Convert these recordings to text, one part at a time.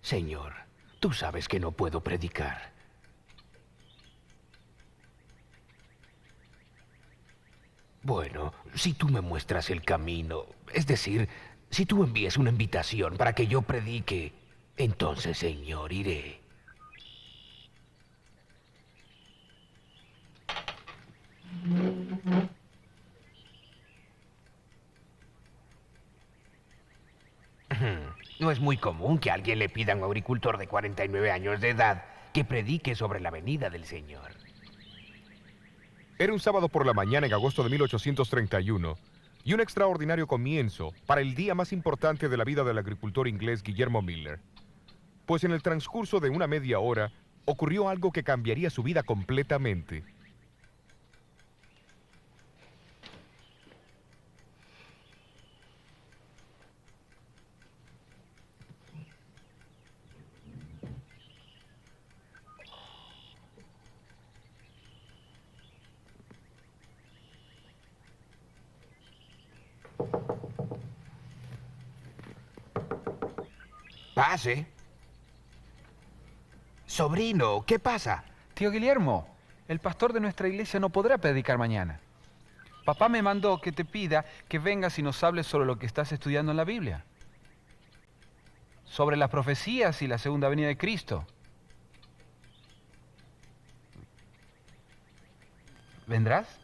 Señor, tú sabes que no puedo predicar. Bueno, si tú me muestras el camino, es decir, si tú envías una invitación para que yo predique, entonces, Señor, iré. No es muy común que alguien le pida a un agricultor de 49 años de edad que predique sobre la venida del Señor. Era un sábado por la mañana en agosto de 1831, y un extraordinario comienzo para el día más importante de la vida del agricultor inglés Guillermo Miller. Pues en el transcurso de una media hora, ocurrió algo que cambiaría su vida completamente. Pase. Sobrino, ¿qué pasa? Tío Guillermo, el pastor de nuestra iglesia no podrá predicar mañana. Papá me mandó que te pida que vengas y nos hables sobre lo que estás estudiando en la Biblia. Sobre las profecías y la segunda venida de Cristo. ¿Vendrás?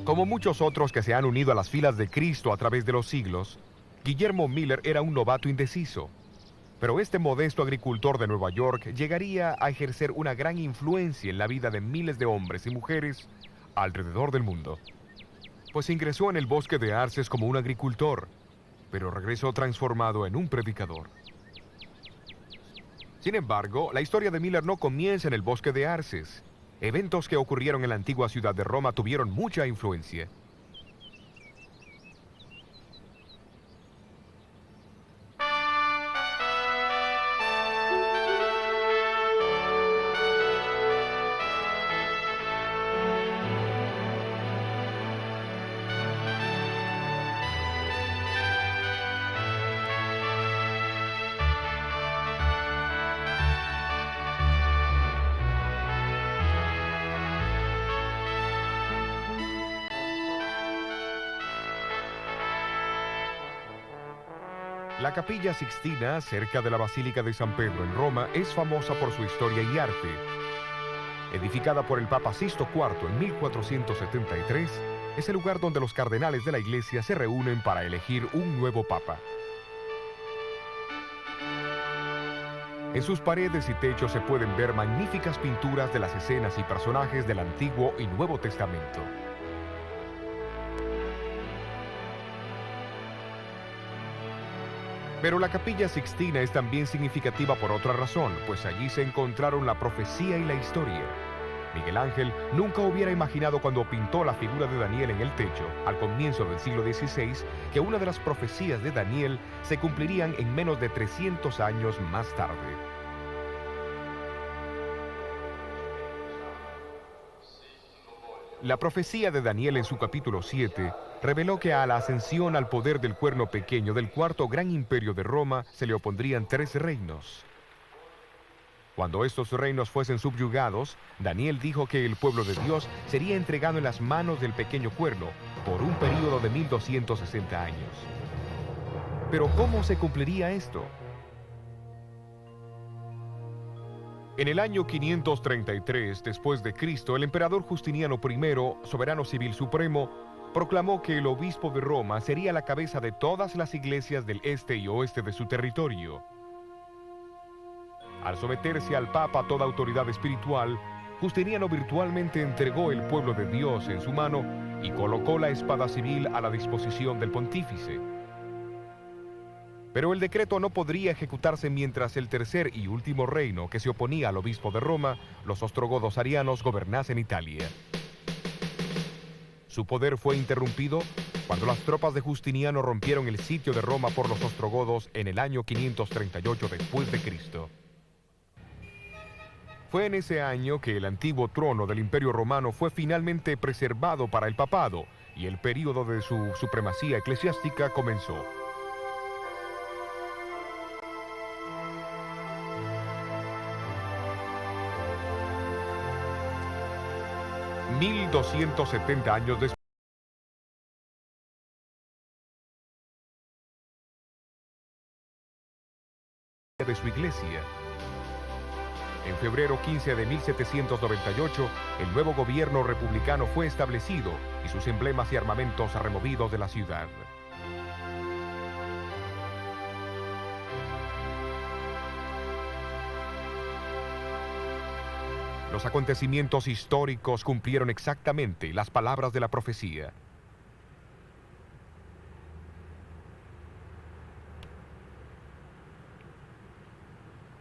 Como muchos otros que se han unido a las filas de Cristo a través de los siglos, Guillermo Miller era un novato indeciso. Pero este modesto agricultor de Nueva York llegaría a ejercer una gran influencia en la vida de miles de hombres y mujeres alrededor del mundo. Pues ingresó en el bosque de Arces como un agricultor, pero regresó transformado en un predicador. Sin embargo, la historia de Miller no comienza en el bosque de Arces. Eventos que ocurrieron en la antigua ciudad de Roma tuvieron mucha influencia. La Capilla Sixtina, cerca de la Basílica de San Pedro en Roma, es famosa por su historia y arte. Edificada por el Papa Sixto IV en 1473, es el lugar donde los cardenales de la Iglesia se reúnen para elegir un nuevo Papa. En sus paredes y techos se pueden ver magníficas pinturas de las escenas y personajes del Antiguo y Nuevo Testamento. Pero la Capilla Sixtina es también significativa por otra razón, pues allí se encontraron la profecía y la historia. Miguel Ángel nunca hubiera imaginado cuando pintó la figura de Daniel en el techo, al comienzo del siglo XVI, que una de las profecías de Daniel se cumplirían en menos de 300 años más tarde. La profecía de Daniel en su capítulo 7 reveló que a la ascensión al poder del cuerno pequeño del cuarto gran imperio de Roma se le opondrían 3 reinos. Cuando estos reinos fuesen subyugados, Daniel dijo que el pueblo de Dios sería entregado en las manos del pequeño cuerno por un período de 1260 años. Pero ¿cómo se cumpliría esto? En el año 533 después de Cristo, el emperador Justiniano I, soberano civil supremo, proclamó que el obispo de Roma sería la cabeza de todas las iglesias del este y oeste de su territorio. Al someterse al Papa toda autoridad espiritual, Justiniano virtualmente entregó el pueblo de Dios en su mano y colocó la espada civil a la disposición del pontífice. Pero el decreto no podría ejecutarse mientras el tercer y último reino que se oponía al obispo de Roma, los ostrogodos arianos, gobernasen Italia. Su poder fue interrumpido cuando las tropas de Justiniano rompieron el sitio de Roma por los ostrogodos en el año 538 después de Cristo. Fue en ese año que el antiguo trono del Imperio Romano fue finalmente preservado para el papado y el período de su supremacía eclesiástica comenzó. $1270 años después de su iglesia. En febrero 15 de 1798, el nuevo gobierno republicano fue establecido y sus emblemas y armamentos removidos de la ciudad. Los acontecimientos históricos cumplieron exactamente las palabras de la profecía.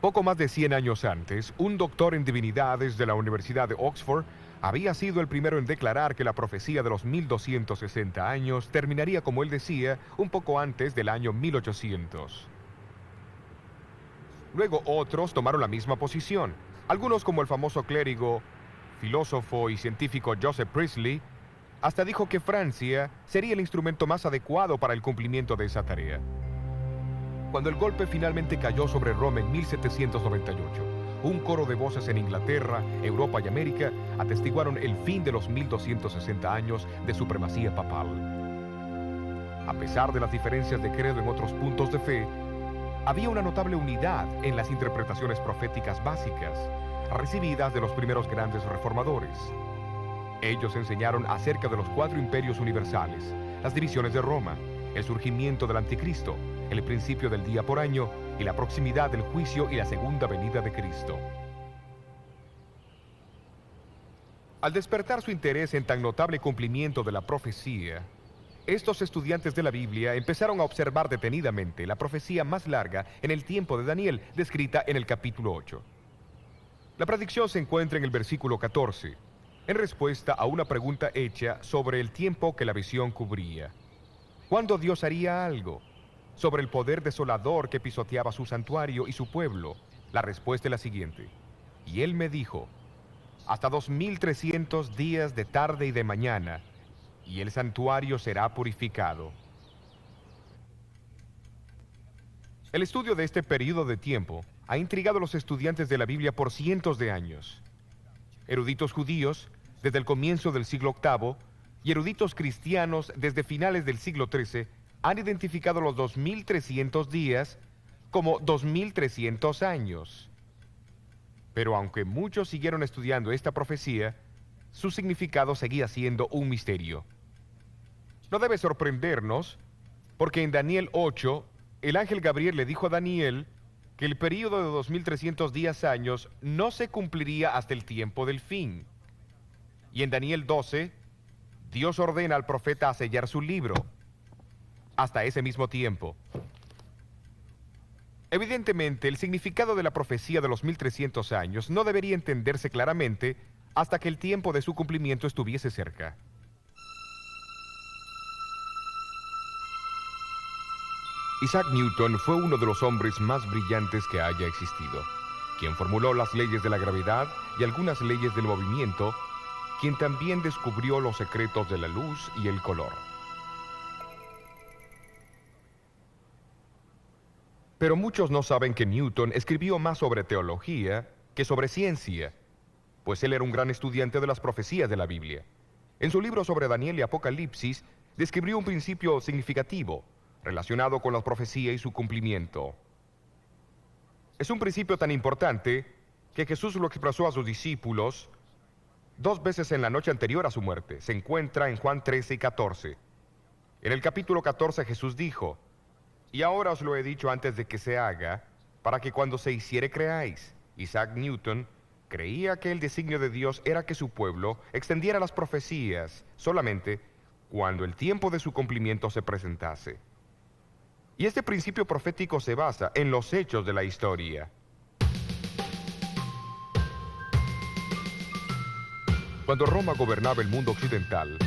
Poco más de 100 años antes, un doctor en divinidades de la Universidad de Oxford había sido el primero en declarar que la profecía de los 1260 años terminaría, como él decía, un poco antes del año 1800. Luego otros tomaron la misma posición. Algunos, como el famoso clérigo, filósofo y científico Joseph Priestley, hasta dijo que Francia sería el instrumento más adecuado para el cumplimiento de esa tarea. Cuando el golpe finalmente cayó sobre Roma en 1798, un coro de voces en Inglaterra, Europa y América atestiguaron el fin de los 1260 años de supremacía papal. A pesar de las diferencias de credo en otros puntos de fe, había una notable unidad en las interpretaciones proféticas básicas, recibidas de los primeros grandes reformadores. Ellos enseñaron acerca de los 4 imperios universales, las divisiones de Roma, el surgimiento del anticristo, el principio del día por año y la proximidad del juicio y la segunda venida de Cristo. Al despertar su interés en tan notable cumplimiento de la profecía, estos estudiantes de la Biblia empezaron a observar detenidamente la profecía más larga en el tiempo de Daniel, descrita en el capítulo 8. La predicción se encuentra en el versículo 14, en respuesta a una pregunta hecha sobre el tiempo que la visión cubría. ¿Cuándo Dios haría algo? Sobre el poder desolador que pisoteaba su santuario y su pueblo. La respuesta es la siguiente. Y él me dijo, hasta 2300 días de tarde y de mañana, y el santuario será purificado. El estudio de este periodo de tiempo ha intrigado a los estudiantes de la Biblia por cientos de años. Eruditos judíos, desde el comienzo del siglo VIII, y eruditos cristianos, desde finales del siglo XIII, han identificado los 2300 días como 2300 años. Pero aunque muchos siguieron estudiando esta profecía, su significado seguía siendo un misterio. No debe sorprendernos, porque en Daniel 8, el ángel Gabriel le dijo a Daniel que el período de 2300 días años no se cumpliría hasta el tiempo del fin. Y en Daniel 12, Dios ordena al profeta a sellar su libro hasta ese mismo tiempo. Evidentemente, el significado de la profecía de los 1300 años no debería entenderse claramente hasta que el tiempo de su cumplimiento estuviese cerca. Isaac Newton fue uno de los hombres más brillantes que haya existido, quien formuló las leyes de la gravedad y algunas leyes del movimiento, quien también descubrió los secretos de la luz y el color. Pero muchos no saben que Newton escribió más sobre teología que sobre ciencia, pues él era un gran estudiante de las profecías de la Biblia. En su libro sobre Daniel y Apocalipsis, describió un principio significativo relacionado con la profecía y su cumplimiento. Es un principio tan importante que Jesús lo expresó a sus discípulos 2 veces en la noche anterior a su muerte. Se encuentra en Juan 13 y 14. En el capítulo 14 Jesús dijo: y ahora os lo he dicho antes de que se haga, para que cuando se hiciere creáis. Isaac Newton creía que el designio de Dios era que su pueblo extendiera las profecías solamente cuando el tiempo de su cumplimiento se presentase. Y este principio profético se basa en los hechos de la historia. Cuando Roma gobernaba el mundo occidental,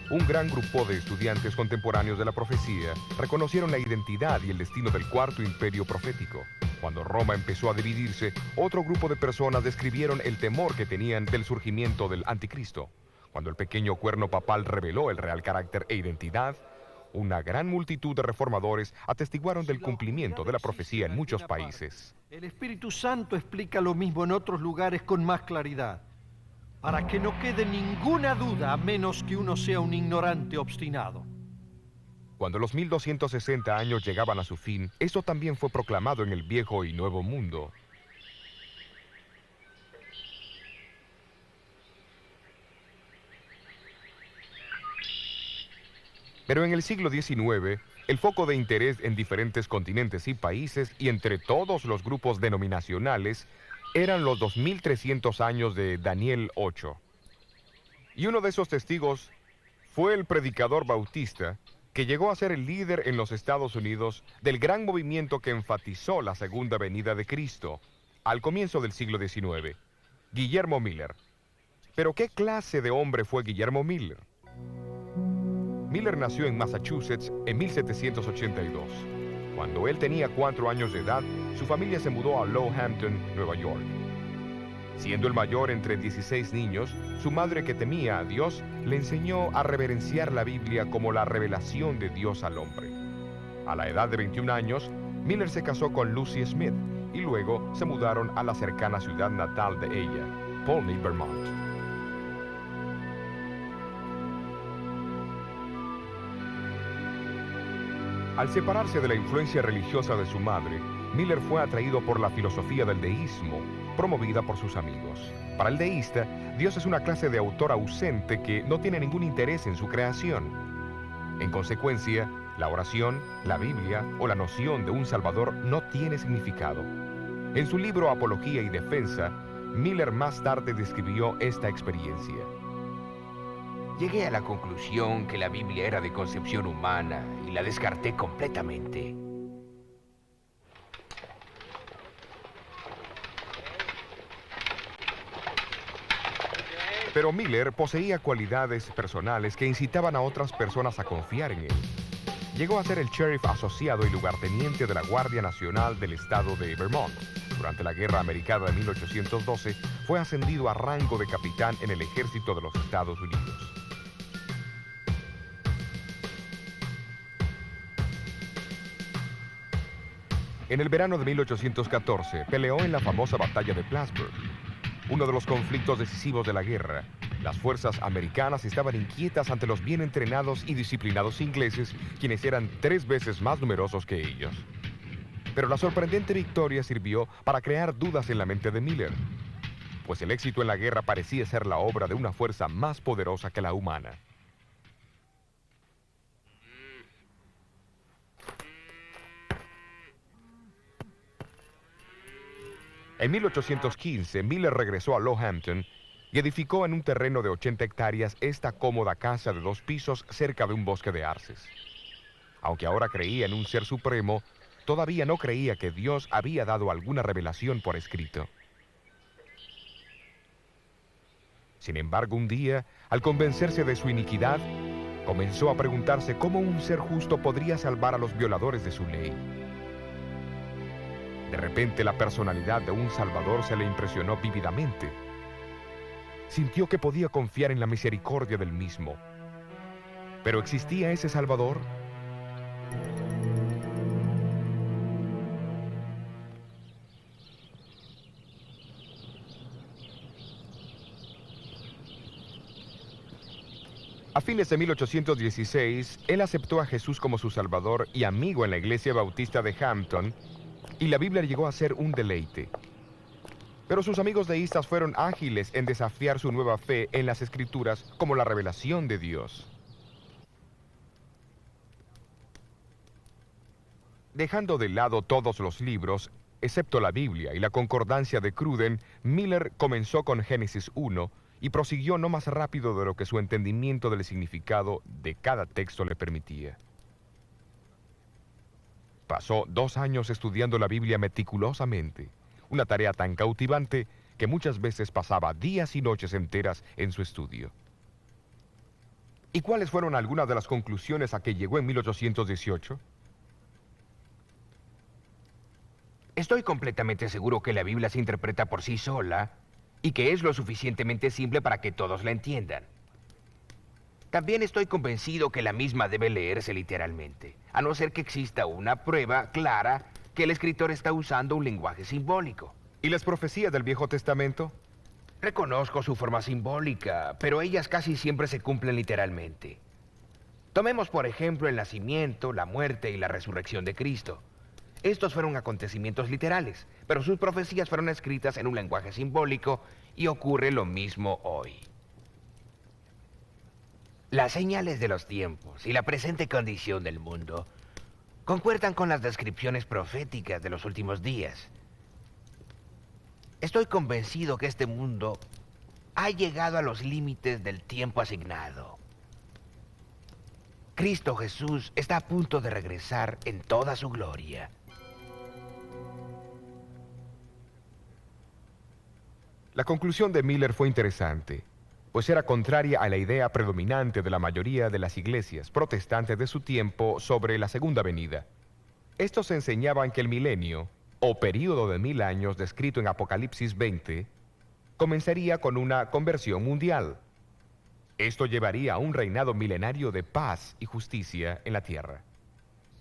un gran grupo de estudiantes contemporáneos de la profecía reconocieron la identidad y el destino del cuarto imperio profético. Cuando Roma empezó a dividirse, otro grupo de personas describieron el temor que tenían del surgimiento del anticristo. Cuando el pequeño cuerno papal reveló el real carácter e identidad, una gran multitud de reformadores atestiguaron del cumplimiento de la profecía en muchos países. El Espíritu Santo explica lo mismo en otros lugares con más claridad, para que no quede ninguna duda a menos que uno sea un ignorante obstinado. Cuando los 1260 años llegaban a su fin, eso también fue proclamado en el Viejo y Nuevo Mundo. Pero en el siglo XIX, el foco de interés en diferentes continentes y países y entre todos los grupos denominacionales eran los 2300 años de Daniel 8. Y uno de esos testigos fue el predicador bautista, que llegó a ser el líder en los Estados Unidos del gran movimiento que enfatizó la segunda venida de Cristo al comienzo del siglo XIX, Guillermo Miller. ¿Pero qué clase de hombre fue Guillermo Miller? Miller nació en Massachusetts en 1782. Cuando él tenía 4 años de edad, su familia se mudó a Lowhampton, Nueva York. Siendo el mayor entre 16 niños, su madre, que temía a Dios, le enseñó a reverenciar la Biblia como la revelación de Dios al hombre. A la edad de 21 años, Miller se casó con Lucy Smith y luego se mudaron a la cercana ciudad natal de ella, Pulteney, Vermont. Al separarse de la influencia religiosa de su madre, Miller fue atraído por la filosofía del deísmo, promovida por sus amigos. Para el deísta, Dios es una clase de autor ausente que no tiene ningún interés en su creación. En consecuencia, la oración, la Biblia o la noción de un Salvador no tiene significado. En su libro Apología y Defensa, Miller más tarde describió esta experiencia. Llegué a la conclusión que la Biblia era de concepción humana y la descarté completamente. Pero Miller poseía cualidades personales que incitaban a otras personas a confiar en él. Llegó a ser el sheriff asociado y lugarteniente de la Guardia Nacional del estado de Vermont. Durante la Guerra Americana de 1812, fue ascendido a rango de capitán en el ejército de los Estados Unidos. En el verano de 1814, peleó en la famosa batalla de Plattsburgh, uno de los conflictos decisivos de la guerra. Las fuerzas americanas estaban inquietas ante los bien entrenados y disciplinados ingleses, quienes eran 3 veces más numerosos que ellos. Pero la sorprendente victoria sirvió para crear dudas en la mente de Miller, pues el éxito en la guerra parecía ser la obra de una fuerza más poderosa que la humana. En 1815, Miller regresó a Lowhampton y edificó en un terreno de 80 hectáreas esta cómoda casa de 2 pisos cerca de un bosque de arces. Aunque ahora creía en un ser supremo, todavía no creía que Dios había dado alguna revelación por escrito. Sin embargo, un día, al convencerse de su iniquidad, comenzó a preguntarse cómo un ser justo podría salvar a los violadores de su ley. De repente, la personalidad de un Salvador se le impresionó vívidamente. Sintió que podía confiar en la misericordia del mismo. ¿Pero existía ese Salvador? A fines de 1816, él aceptó a Jesús como su Salvador y amigo en la Iglesia Bautista de Hampton, y la Biblia llegó a ser un deleite. Pero sus amigos deístas fueron ágiles en desafiar su nueva fe en las Escrituras como la revelación de Dios. Dejando de lado todos los libros, excepto la Biblia y la concordancia de Cruden, Miller comenzó con Génesis 1 y prosiguió no más rápido de lo que su entendimiento del significado de cada texto le permitía. Pasó 2 años estudiando la Biblia meticulosamente, una tarea tan cautivante que muchas veces pasaba días y noches enteras en su estudio. ¿Y cuáles fueron algunas de las conclusiones a que llegó en 1818? Estoy completamente seguro que la Biblia se interpreta por sí sola y que es lo suficientemente simple para que todos la entiendan. También estoy convencido que la misma debe leerse literalmente, a no ser que exista una prueba clara que el escritor está usando un lenguaje simbólico. ¿Y las profecías del Viejo Testamento? Reconozco su forma simbólica, pero ellas casi siempre se cumplen literalmente. Tomemos, por ejemplo, el nacimiento, la muerte y la resurrección de Cristo. Estos fueron acontecimientos literales, pero sus profecías fueron escritas en un lenguaje simbólico y ocurre lo mismo hoy. Las señales de los tiempos y la presente condición del mundo concuerdan con las descripciones proféticas de los últimos días. Estoy convencido que este mundo ha llegado a los límites del tiempo asignado. Cristo Jesús está a punto de regresar en toda su gloria. La conclusión de Miller fue interesante, pues era contraria a la idea predominante de la mayoría de las iglesias protestantes de su tiempo sobre la segunda venida. Estos enseñaban que el milenio, o período de 1000 años descrito en Apocalipsis 20, comenzaría con una conversión mundial. Esto llevaría a un reinado milenario de paz y justicia en la tierra.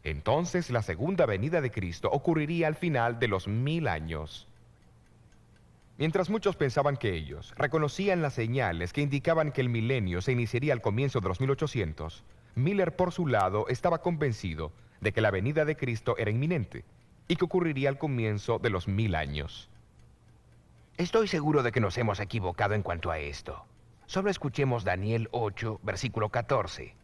Entonces la segunda venida de Cristo ocurriría al final de los 1000 años. Mientras muchos pensaban que ellos reconocían las señales que indicaban que el milenio se iniciaría al comienzo de los 1800, Miller, por su lado, estaba convencido de que la venida de Cristo era inminente y que ocurriría al comienzo de los 1000 años. Estoy seguro de que nos hemos equivocado en cuanto a esto. Solo escuchemos Daniel 8, versículo 14.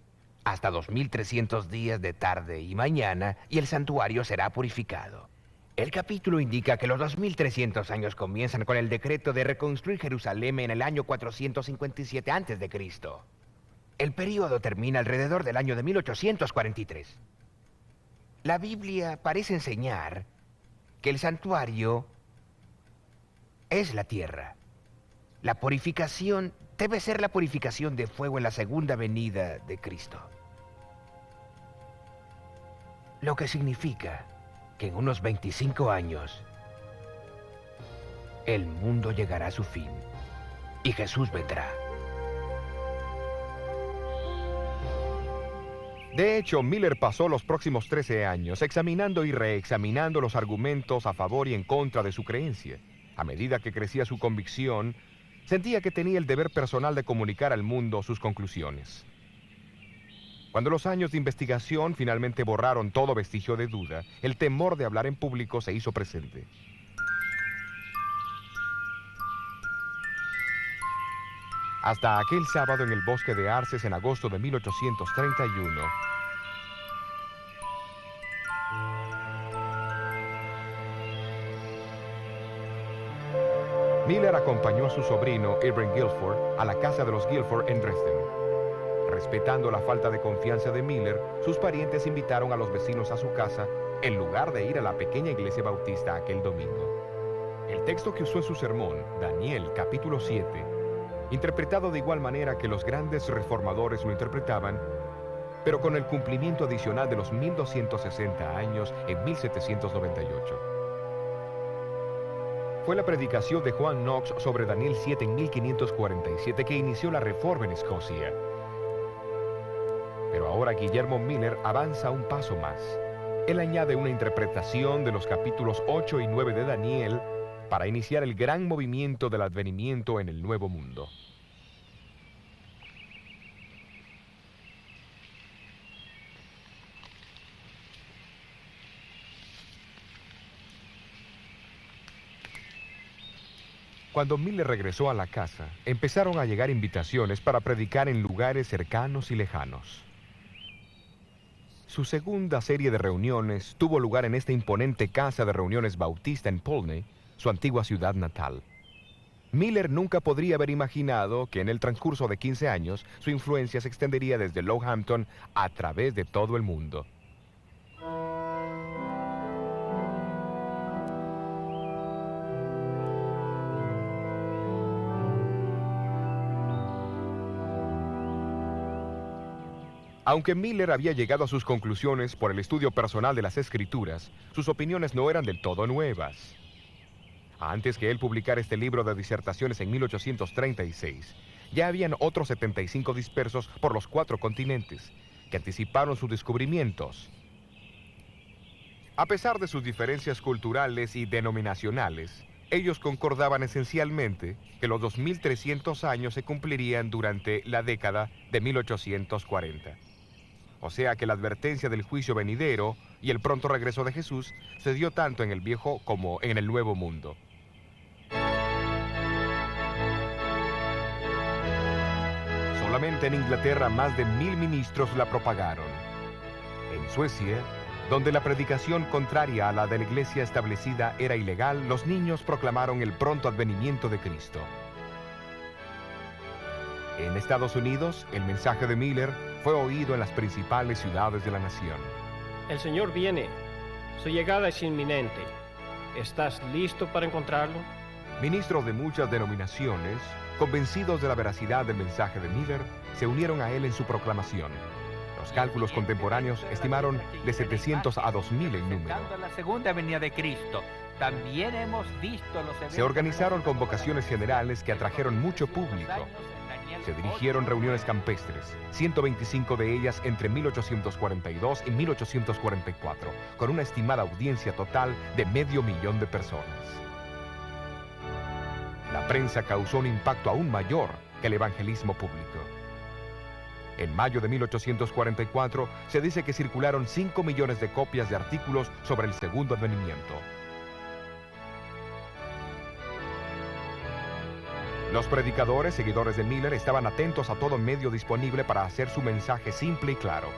Hasta 2300 días de tarde y mañana, y el santuario será purificado. El capítulo indica que los 2300 años comienzan con el decreto de reconstruir Jerusalén en el año 457 a.C. El período termina alrededor del año de 1843. La Biblia parece enseñar que el santuario es la tierra. La purificación debe ser la purificación de fuego en la segunda venida de Cristo. Lo que significa que en unos 25 años el mundo llegará a su fin y Jesús vendrá. De hecho, Miller pasó los próximos 13 años examinando y reexaminando los argumentos a favor y en contra de su creencia. A medida que crecía su convicción, sentía que tenía el deber personal de comunicar al mundo sus conclusiones. Cuando los años de investigación finalmente borraron todo vestigio de duda, el temor de hablar en público se hizo presente. Hasta aquel sábado en el bosque de Arces en agosto de 1831, Miller acompañó a su sobrino, Irving Guilford, a la casa de los Guilford en Dresden. Respetando la falta de confianza de Miller, sus parientes invitaron a los vecinos a su casa en lugar de ir a la pequeña iglesia bautista aquel domingo. El texto que usó en su sermón, Daniel capítulo 7, interpretado de igual manera que los grandes reformadores lo interpretaban, pero con el cumplimiento adicional de los 1260 años en 1798. Fue la predicación de Juan Knox sobre Daniel 7 en 1547 que inició la reforma en Escocia. Pero ahora Guillermo Miller avanza un paso más. Él añade una interpretación de los capítulos 8 y 9 de Daniel para iniciar el gran movimiento del advenimiento en el Nuevo Mundo. Cuando Miller regresó a la casa, empezaron a llegar invitaciones para predicar en lugares cercanos y lejanos. Su segunda serie de reuniones tuvo lugar en esta imponente casa de reuniones bautista en Polney, su antigua ciudad natal. Miller nunca podría haber imaginado que en el transcurso de 15 años su influencia se extendería desde Lowhampton a través de todo el mundo. Aunque Miller había llegado a sus conclusiones por el estudio personal de las Escrituras, sus opiniones no eran del todo nuevas. Antes que él publicara este libro de disertaciones en 1836, ya habían otros 75 dispersos por los 4 continentes, que anticiparon sus descubrimientos. A pesar de sus diferencias culturales y denominacionales, ellos concordaban esencialmente que los 2300 años se cumplirían durante la década de 1840. O sea que la advertencia del juicio venidero y el pronto regreso de Jesús se dio tanto en el Viejo como en el Nuevo Mundo. Solamente en Inglaterra más de 1000 ministros la propagaron. En Suecia, donde la predicación contraria a la de la iglesia establecida era ilegal, los niños proclamaron el pronto advenimiento de Cristo. En Estados Unidos, el mensaje de Miller fue oído en las principales ciudades de la nación. El Señor viene. Su llegada es inminente. ¿Estás listo para encontrarlo? Ministros de muchas denominaciones, convencidos de la veracidad del mensaje de Miller, se unieron a él en su proclamación. Los cálculos contemporáneos estimaron de 700 a 2000 en número. La segunda venida de Cristo. También hemos visto los eventos. Se organizaron convocaciones generales que atrajeron mucho público. Se dirigieron reuniones campestres, 125 de ellas entre 1842 y 1844, con una estimada audiencia total de 500.000 de personas. La prensa causó un impacto aún mayor que el evangelismo público. En mayo de 1844 se dice que circularon 5 millones de copias de artículos sobre el segundo advenimiento. Los predicadores, seguidores de Miller, estaban atentos a todo medio disponible para hacer su mensaje simple y claro.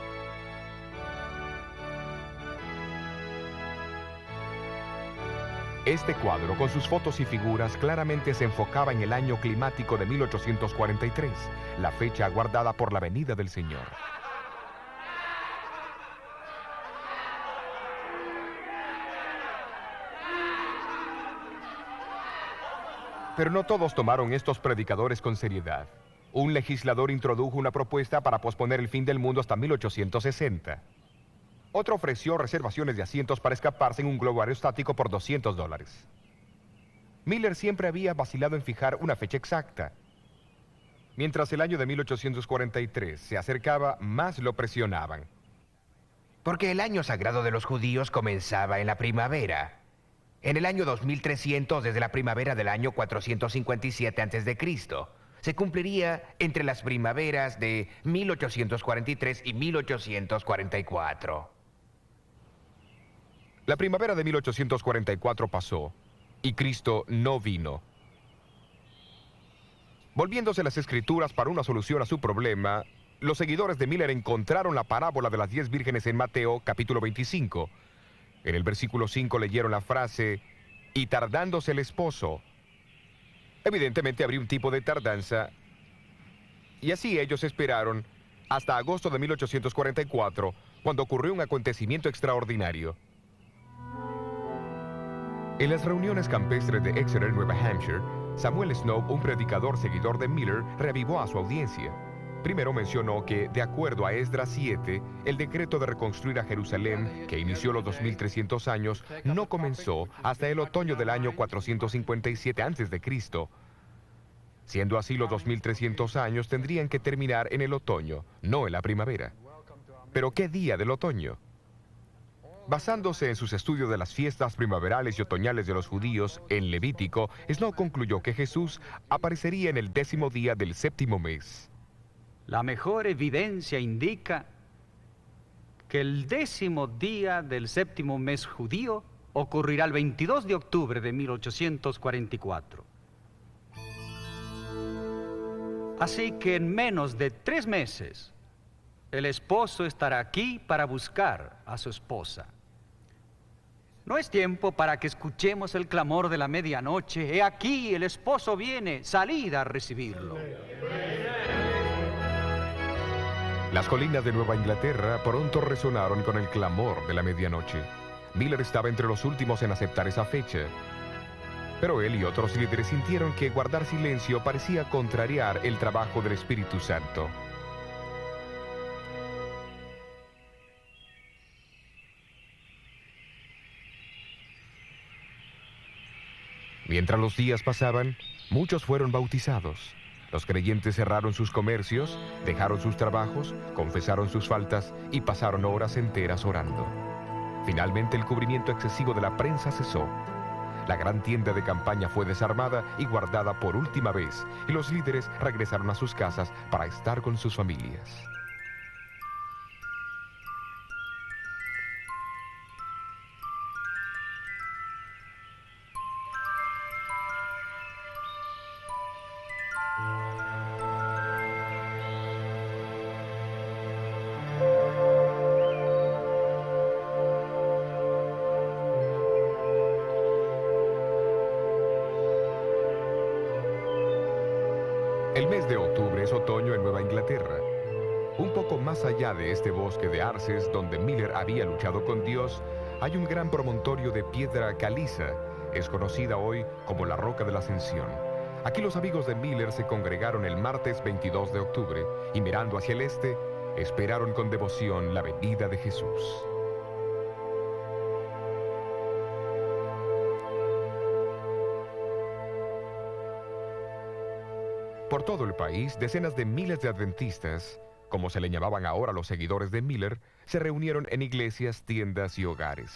Este cuadro, con sus fotos y figuras, claramente se enfocaba en el año climático de 1843, la fecha aguardada por la venida del Señor. Pero no todos tomaron estos predicadores con seriedad. Un legislador introdujo una propuesta para posponer el fin del mundo hasta 1860. Otro ofreció reservaciones de asientos para escaparse en un globo aerostático por $200. Miller siempre había vacilado en fijar una fecha exacta. Mientras el año de 1843 se acercaba, más lo presionaban. Porque el año sagrado de los judíos comenzaba en la primavera. En el año 2300, desde la primavera del año 457 a.C., se cumpliría entre las primaveras de 1843 y 1844. La primavera de 1844 pasó y Cristo no vino. Volviéndose las Escrituras para una solución a su problema, los seguidores de Miller encontraron la parábola de las 10 vírgenes en Mateo, capítulo 25. En el versículo 5 leyeron la frase, y tardándose el esposo. Evidentemente habría un tipo de tardanza, y así ellos esperaron hasta agosto de 1844, cuando ocurrió un acontecimiento extraordinario. En las reuniones campestres de Exeter, Nueva Hampshire, Samuel Snow, un predicador seguidor de Miller, reavivó a su audiencia. Primero mencionó que, de acuerdo a Esdras 7, el decreto de reconstruir a Jerusalén, que inició los 2300 años, no comenzó hasta el otoño del año 457 a.C. Siendo así, los 2300 años tendrían que terminar en el otoño, no en la primavera. ¿Pero qué día del otoño? Basándose en sus estudios de las fiestas primaverales y otoñales de los judíos en Levítico, Snow concluyó que Jesús aparecería en el 10º día del 7º mes. La mejor evidencia indica que el 10º día del 7º mes judío ocurrirá el 22 de octubre de 1844. Así que en menos de 3 meses, el esposo estará aquí para buscar a su esposa. No es tiempo para que escuchemos el clamor de la medianoche. He aquí, el esposo viene, salid a recibirlo. Las colinas de Nueva Inglaterra pronto resonaron con el clamor de la medianoche. Miller estaba entre los últimos en aceptar esa fecha. Pero él y otros líderes sintieron que guardar silencio parecía contrariar el trabajo del Espíritu Santo. Mientras los días pasaban, muchos fueron bautizados. Los creyentes cerraron sus comercios, dejaron sus trabajos, confesaron sus faltas y pasaron horas enteras orando. Finalmente, el cubrimiento excesivo de la prensa cesó. La gran tienda de campaña fue desarmada y guardada por última vez, y los líderes regresaron a sus casas para estar con sus familias. El mes de octubre es otoño en Nueva Inglaterra. Un poco más allá de este bosque de arces donde Miller había luchado con Dios, hay un gran promontorio de piedra caliza. Es conocida hoy como la Roca de la Ascensión. Aquí los amigos de Miller se congregaron el martes 22 de octubre y mirando hacia el este, esperaron con devoción la venida de Jesús. Por todo el país, decenas de miles de adventistas, como se le llamaban ahora los seguidores de Miller, se reunieron en iglesias, tiendas y hogares.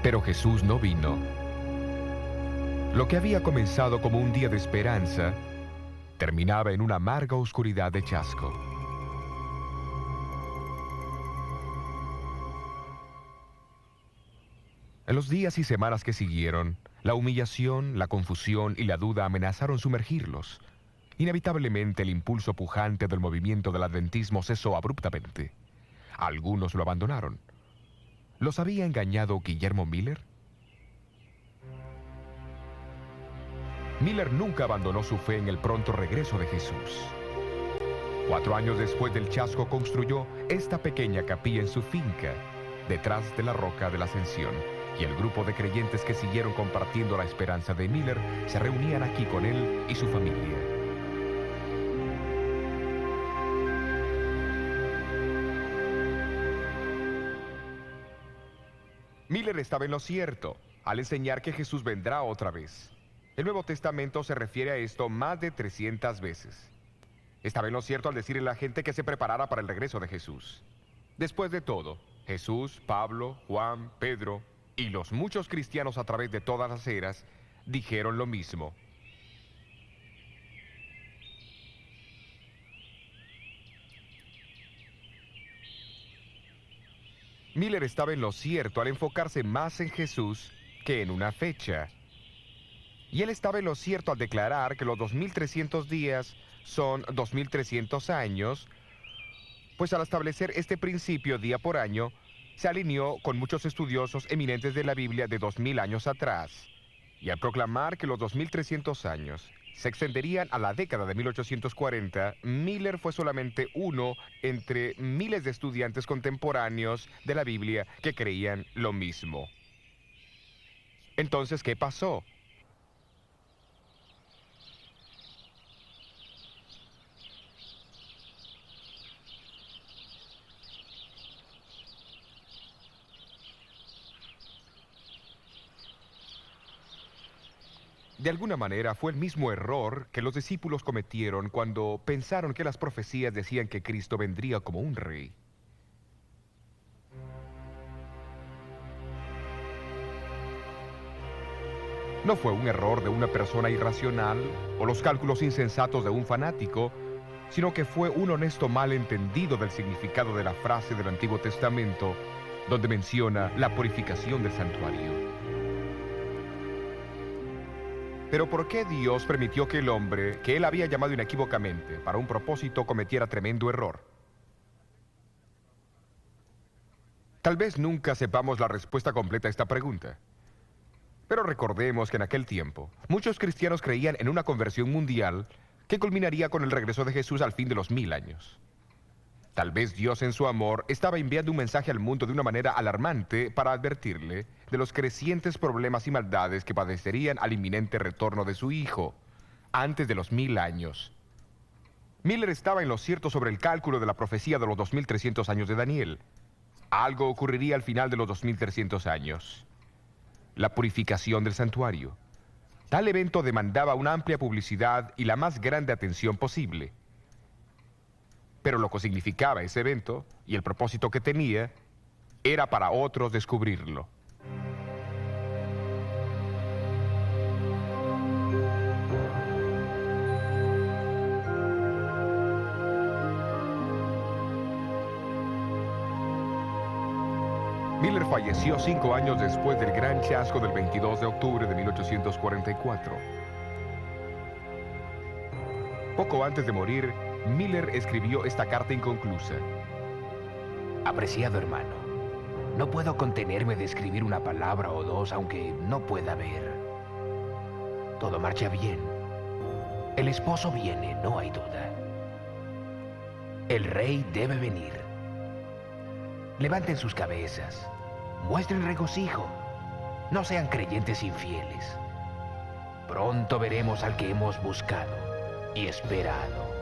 Pero Jesús no vino. Lo que había comenzado como un día de esperanza, terminaba en una amarga oscuridad de chasco. En los días y semanas que siguieron, la humillación, la confusión y la duda amenazaron sumergirlos. Inevitablemente el impulso pujante del movimiento del adventismo cesó abruptamente. Algunos lo abandonaron. ¿Los había engañado Guillermo Miller? Miller nunca abandonó su fe en el pronto regreso de Jesús. 4 años después del chasco construyó esta pequeña capilla en su finca, detrás de la roca de la Ascensión, y el grupo de creyentes que siguieron compartiendo la esperanza de Miller se reunían aquí con él y su familia. Miller estaba en lo cierto al enseñar que Jesús vendrá otra vez. El Nuevo Testamento se refiere a esto más de 300 veces. Estaba en lo cierto al decirle a la gente que se preparara para el regreso de Jesús. Después de todo, Jesús, Pablo, Juan, Pedro y los muchos cristianos a través de todas las eras dijeron lo mismo. Miller estaba en lo cierto al enfocarse más en Jesús que en una fecha. Y él estaba en lo cierto al declarar que los 2300 días son 2300 años, pues al establecer este principio día por año, se alineó con muchos estudiosos eminentes de la Biblia de 2000 años atrás. Y al proclamar que los 2300 años se extenderían a la década de 1840, Miller fue solamente uno entre miles de estudiantes contemporáneos de la Biblia que creían lo mismo. Entonces, ¿qué pasó? De alguna manera fue el mismo error que los discípulos cometieron cuando pensaron que las profecías decían que Cristo vendría como un rey. No fue un error de una persona irracional o los cálculos insensatos de un fanático, sino que fue un honesto malentendido del significado de la frase del Antiguo Testamento, donde menciona la purificación del santuario. Pero ¿por qué Dios permitió que el hombre, que él había llamado inequívocamente para un propósito, cometiera tremendo error? Tal vez nunca sepamos la respuesta completa a esta pregunta. Pero recordemos que en aquel tiempo, muchos cristianos creían en una conversión mundial que culminaría con el regreso de Jesús al fin de los 1000 años. Tal vez Dios en su amor estaba enviando un mensaje al mundo de una manera alarmante para advertirle de los crecientes problemas y maldades que padecerían al inminente retorno de su Hijo, antes de los 1000 años. Miller estaba en lo cierto sobre el cálculo de la profecía de los 2300 años de Daniel. Algo ocurriría al final de los 2300 años. La purificación del santuario. Tal evento demandaba una amplia publicidad y la más grande atención posible. Pero lo que significaba ese evento y el propósito que tenía era para otros descubrirlo. Miller falleció 5 años después del gran chasco del 22 de octubre de 1844. Poco antes de morir, Miller escribió esta carta inconclusa. Apreciado hermano, no puedo contenerme de escribir una palabra o dos aunque no pueda ver. Todo marcha bien. El esposo viene, no hay duda. El rey debe venir. Levanten sus cabezas. Muestren regocijo. No sean creyentes infieles. Pronto veremos al que hemos buscado y esperado.